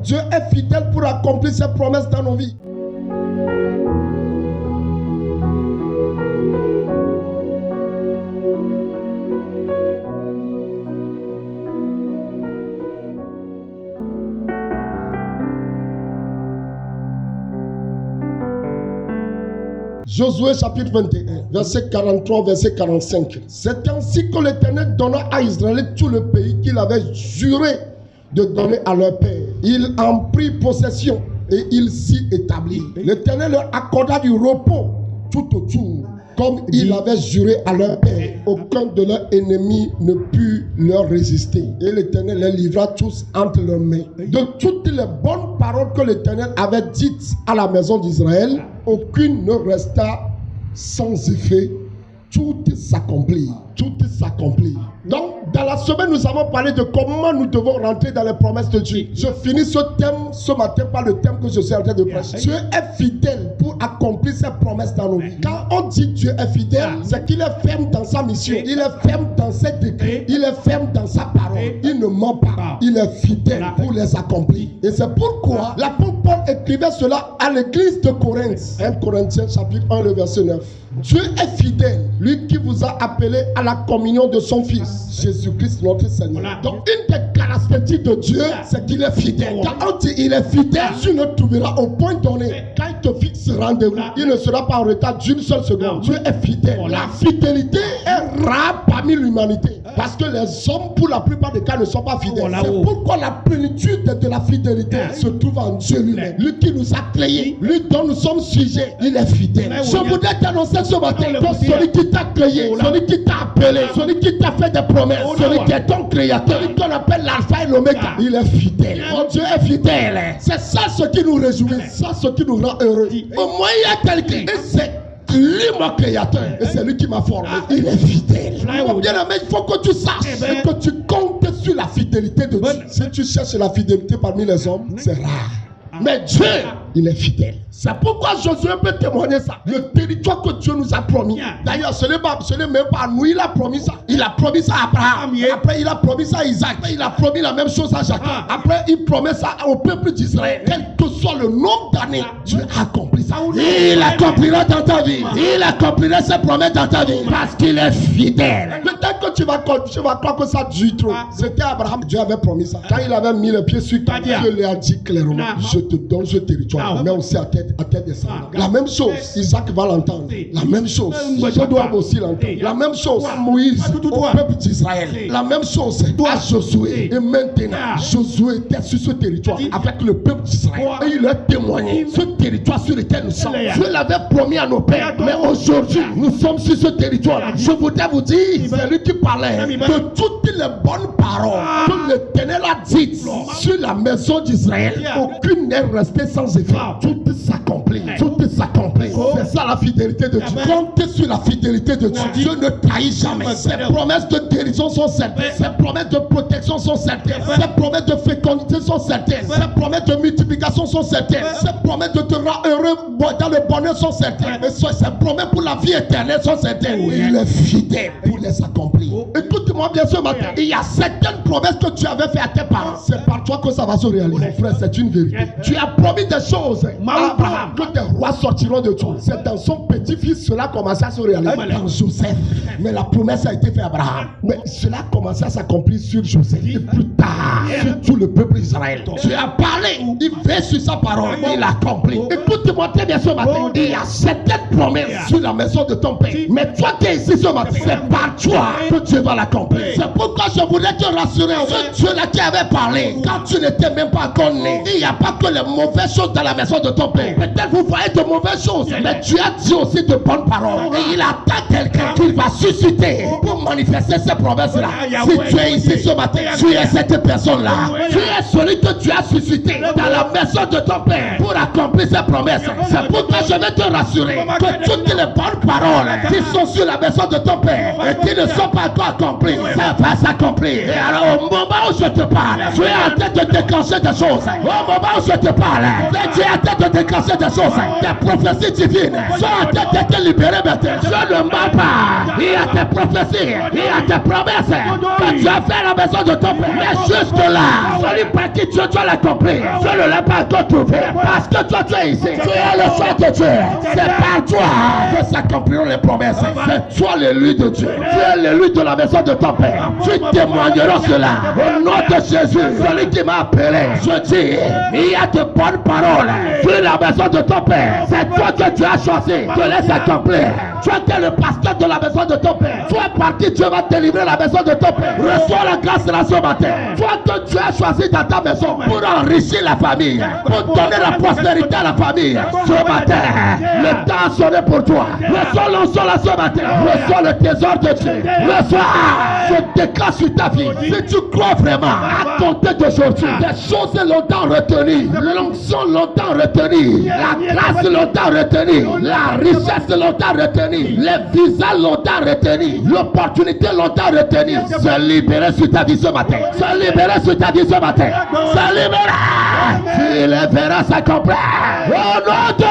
Dieu est fidèle pour accomplir ses promesses dans nos vies. Josué chapitre 21, verset 43, verset 45. C'est ainsi que l'Éternel donna à Israël tout le pays qu'il avait juré de donner à leur père. Il en prit possession et il s'y établit. L'Éternel leur accorda du repos tout autour, comme il avait juré à leur père. Aucun de leurs ennemis ne put leur résister. Et l'Éternel les livra tous entre leurs mains. De toutes les bonnes paroles que l'Éternel avait dites à la maison d'Israël, aucune ne resta sans effet. Tout s'accomplit. Tout s'accomplit. Donc, dans la semaine, nous avons parlé de comment nous devons rentrer dans les promesses de Dieu. Je finis ce thème ce matin par le thème que je suis en train de prêcher. Dieu est fidèle pour accomplir ses promesses dans nos vies. Quand on dit Dieu est fidèle, c'est qu'il est ferme dans sa mission. Il est ferme dans ses décrets. Il est ferme dans sa parole. Il ne ment pas. Il est fidèle pour les accomplir. Et c'est pourquoi l'apôtre Paul écrivait cela à l'église de Corinthe. 1 Corinthiens chapitre 1, le verset 9. Dieu est fidèle, lui qui vous a appelé à la communion de son Fils, Jésus-Christ notre Seigneur. Donc une des caractéristiques de Dieu, c'est qu'il est fidèle. Quand on dit il est fidèle, tu ne trouveras au point donné. Quand il te fixe rendez-vous, il ne sera pas en retard d'une seule seconde. Dieu est fidèle. La fidélité est rare parmi l'humanité. Parce que les hommes, pour la plupart des cas, ne sont pas fidèles. C'est pourquoi la plénitude de la fidélité se trouve en Dieu lui-même. Lui qui nous a créés, lui dont nous sommes sujets, il est fidèle. Je voudrais t'annoncer ce matin que celui qui t'a créé, celui qui t'a appelé, celui qui t'a fait des promesses, celui qui est ton créateur, celui qu'on appelle l'alpha et l'oméga, il est fidèle. Mon Dieu est fidèle. C'est ça ce qui nous réjouit, c'est ça ce qui nous rend heureux. Au moins il y a quelqu'un, et c'est lui mon créateur, et c'est lui qui m'a formé. Il est fidèle. Mon bien-aimé, il faut que tu saches que tu comptes sur la fidélité de Dieu. Si tu cherches la fidélité parmi les hommes, c'est rare. Mais Dieu, il est fidèle. C'est pourquoi Josué peut témoigner ça. Le territoire que Dieu nous a promis. D'ailleurs, ce n'est même pas à nous, il a promis ça. Il a promis ça à Abraham. Après, il a promis ça à Isaac. Après, il a promis la même chose à Jacob. Après, il promet ça au peuple d'Israël. Quel que soit le nombre d'années, Dieu a accompli ça. Il accomplira dans ta vie. Il accomplira ses promesses dans ta vie. Parce qu'il est fidèle. Peut-être que tu vas croire que ça dure trop. C'était Abraham. Dieu avait promis ça. Quand il avait mis les pieds sur terre, Dieu lui a dit clairement, je te donne ce territoire, mais aussi à tes descendants. La même chose, Isaac va l'entendre. La même chose, je dois aussi l'entendre. La même chose, Moïse, au peuple d'Israël. La même chose, à Josué. Et maintenant, Josué était sur ce territoire avec le peuple d'Israël. Et il a témoigné ce territoire sur lequel nous sommes. Dieu l'avait promis à nos pères. Mais aujourd'hui, nous sommes sur ce territoire. Je voudrais vous dire, c'est lui qui parlait de toutes les bonnes paroles que l'Éternel a dites sur la maison d'Israël. Aucune n'est restée sans effet. Tout s'accomplit. Tout s'accomplit. C'est ça la fidélité de Dieu. Comptez sur la fidélité de Dieu. Dieu ne trahit jamais. Ses promesses de guérison sont certaines. Ses promesses de protection sont certaines. Ses promesses de fécondité sont certaines. Ses promesses de multiplication sont certaines. Ses promesses de te rendre heureux dans le bonheur sont certaines. Et ses promesses pour la vie éternelle sont certaines. Il est fidèle pour les accomplir. Écoute-moi bien ce matin. Il y a certaines promesses que tu avais fait à tes parents. C'est par toi que ça va se réaliser. Mon frère, c'est une vérité. Tu as promis des choses à Abraham, que des rois sortiront de toi. C'est dans son petit-fils cela a commencé à se réaliser. Dans Joseph. Mais la promesse a été faite à Abraham. Mais cela a commencé à s'accomplir sur Joseph. Et plus tard, sur tout le peuple d'Israël. Tu as parlé, il fait sur sa parole, il accomplit. Écoute-moi très bien ce matin. Il y a certaines promesses sur la maison de ton père. Mais toi qui es ici ce matin, c'est par toi que Dieu va l'accomplir. C'est pourquoi je voudrais te rassurer. Ce Dieu-là qui avait parlé, quand tu n'étais même pas encore né, il n'y a pas que les mauvaises choses dans la maison de ton père. Peut-être vous voyez de mauvaises choses, mais tu as dit aussi de bonnes paroles. Et il attend quelqu'un qu'il va susciter pour manifester ces promesses-là. Si tu es ici ce matin, tu es cette personne-là. Tu es celui que tu as suscité dans la maison de ton père pour accomplir ces promesses. C'est pourquoi je vais te rassurer que toutes les bonnes paroles qui sont sur la maison de ton père et qui ne sont pas encore accomplies, s'accomplir. Ça va s'accomplir. Et alors, au moment où je te parle, tu es en train de déclencher des choses. Au moment où je te parle, tu es en train de déclencher des choses. Des prophéties divines sont en train d'être libérées maintenant. Je ne mens pas. Il y a des prophéties, il y a des promesses que tu as fait à la maison de ton père. Mais jusque là, celui par qui tu dois l'accomplir, je ne l'ai pas encore trouvé. Parce que toi, tu es ici. Tu es le choix de Dieu. C'est par toi que s'accompliront les promesses. C'est toi l'élu de Dieu. Tu es l'élu de la maison de ton père. Tu témoigneras cela. Au nom de Jésus, celui qui m'a appelé, je dis, il y a de bonnes paroles sur la maison de ton père. C'est toi que tu as choisi de les accomplir. Tu es le pasteur de la maison de ton père. Tu es parti, Dieu va délivrer la maison de ton père. Reçois la grâce de la ce matin. Toi que tu as choisi dans ta maison pour enrichir la famille, pour donner la prospérité à la famille. Ce matin, le temps a sonné pour toi. Reçois l'onction là ce matin. Reçois le trésor de Dieu. Reçois. Je déclare sur ta vie. Si tu crois vraiment, à compter d'aujourd'hui, des choses longtemps retenues, l'onction longtemps retenue, la grâce longtemps retenue, la richesse longtemps retenue, les visas longtemps retenus, l'opportunité longtemps retenue, se libérer sur ta vie ce matin. Se libérer sur ta vie ce matin. Se libérer. Tu les verras s'accomplir. Au nom de